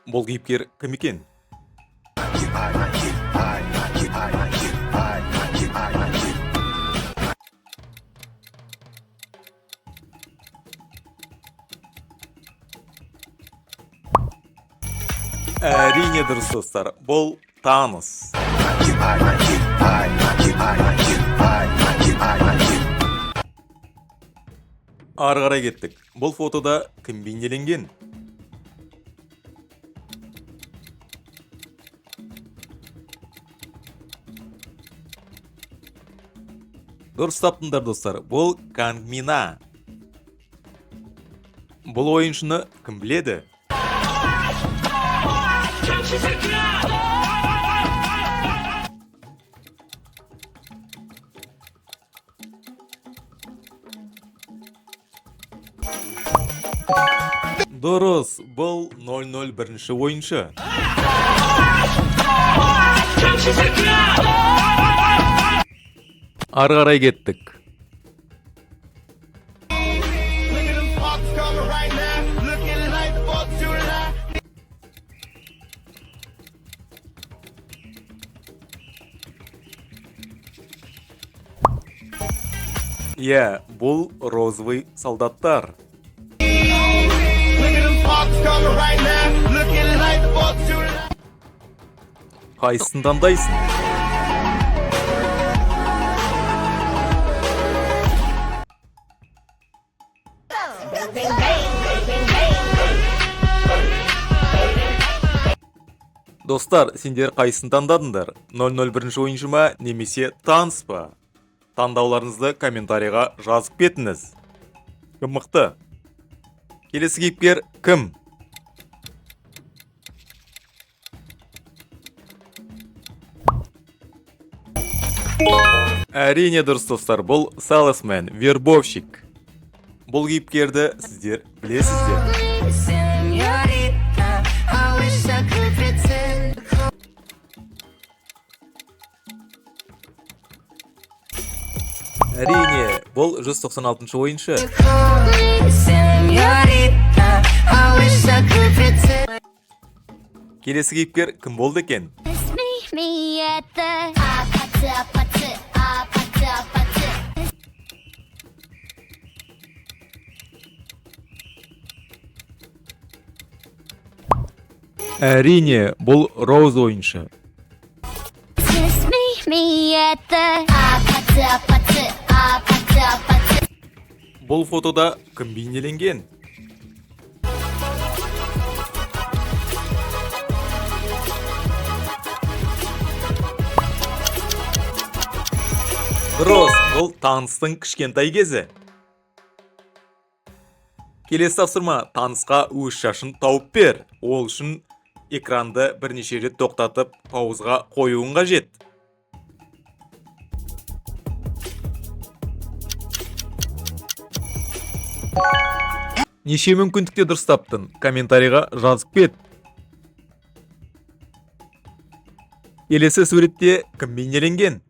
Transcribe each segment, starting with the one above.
Бұл кейіпкер кім екен? Әрине дұрыс достар, бұл Танос. Ары қарай кеттік. Бұл фотода кім бейнеленген? Дұрыс таптыңдар достар, бұл Кангмина. Бұл ойыншыны кім біледі? Дұрыс, бұл 001-ші ойыншы. Ары қарай кеттік. Иә, бұл розовый солдаттар. Қайсысын таңдайсың? Достар, сендер қайсысын таңдадыңдар? 001-ші ойыншы ма немесе Танос па? Таңдауларыңызды комментарийға жазып кетіңіз. Кім мықты? Келесі кейіпкер кім? Әрине дұрыс достар, бұл Салесмен, вербовщик. Бұл кейіпкерді сіздер білесіздер. Әрине, бұл 196-шы ойыншы. Келесі кейіпкер кім болды екен? Әрине, бұл Роуз ойыншы. Бұл фотода кім бейнеленген? Дұрыс, бұл Таныстың кішкентай кезі. Келесі тапсырма, Танысқа өз шашын тауып бер. Ол үшін экранды бірнеше рет тоқтатып, паузға қоюың қажет. Неше мүмкіндікте дұрыс таптың? Комментарийға жазып кет. Келесі суретте кім бейнеленген?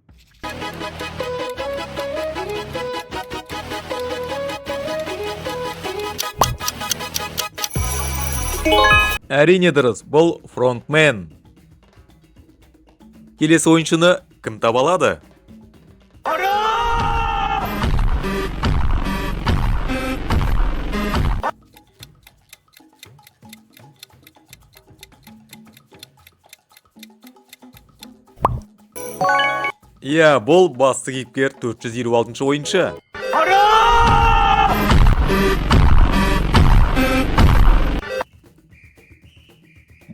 Әрине дұрыс, бұл фронтмен. Келесі ойыншыны кім таба алады? Иә, бұл басты кейіпкер 426-шы ойыншы.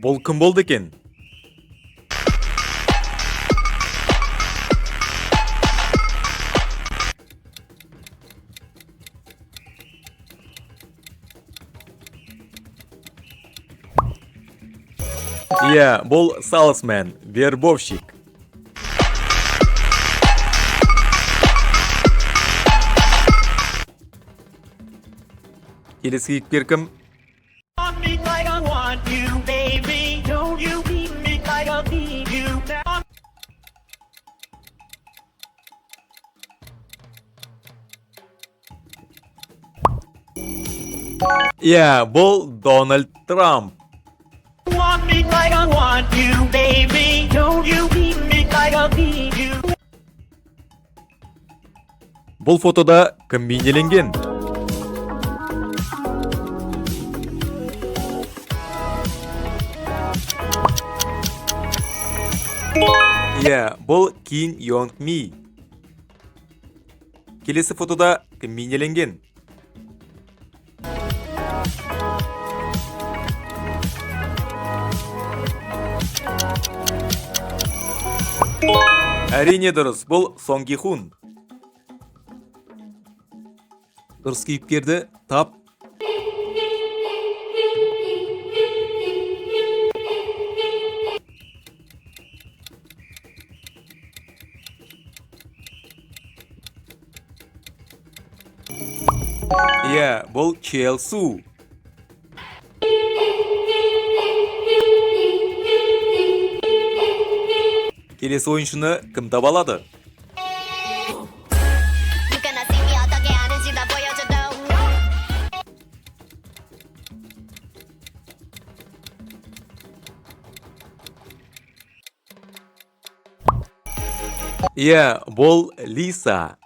Бұл кім болды екен? Иә, бұл Салесмен, вербовщик. Келесі кейіпкер кім? Иә, бұл Дональд Трамп. me like I want you, baby. Don't you keep me like I need you. Бұл фотода кім бейнеленген? Иә, бұл Кин Йонг Ми. Келесі фотода кім бейнеленген? Әрине дұрыс, бұл Сон Ги Хун. Дұрыс кейіпкерді тап. Иә, бұл Чел Су. Келесі ойыншыны кім таба алады? 누가나 생이 어떻게 하는지 다 보여줘도 Иә, бұл Лиса.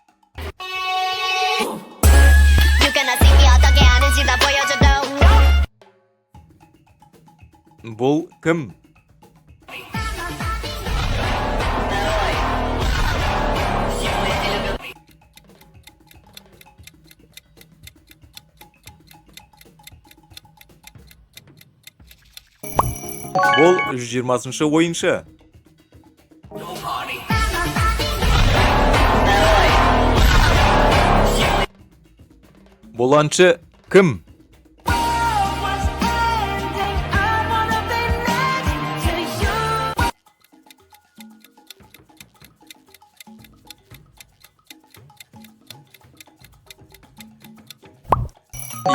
누가나 생이 어떻게 하는지 다 보여줘도 Бұл кім? Бұл 120-шы ойыншы. Бұл аншы кім?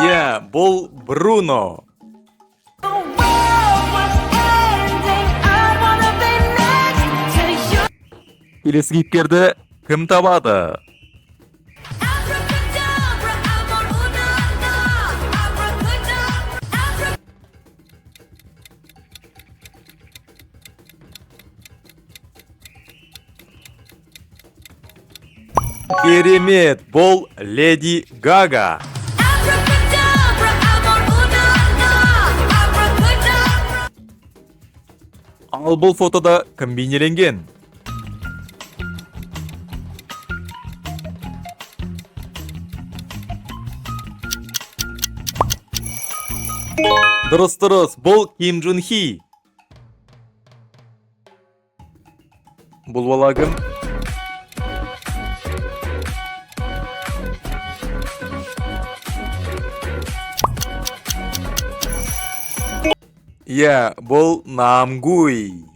Иә, бұл Бруно. Келесі кейіпкерді кім табады? Керемет, бұл Леди Гага. Ал бұл фотода кім бейнеленген? Дұрыс, бұл Ким Джун Хи. Бұл бала кім? Иә, бұл Намгуй.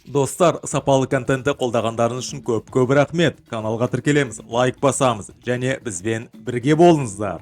Достар, сапалы контентті қолдағандарыңыз үшін көп рахмет. Каналға тіркелеміз, лайк басамыз және бізбен бірге болыңыздар.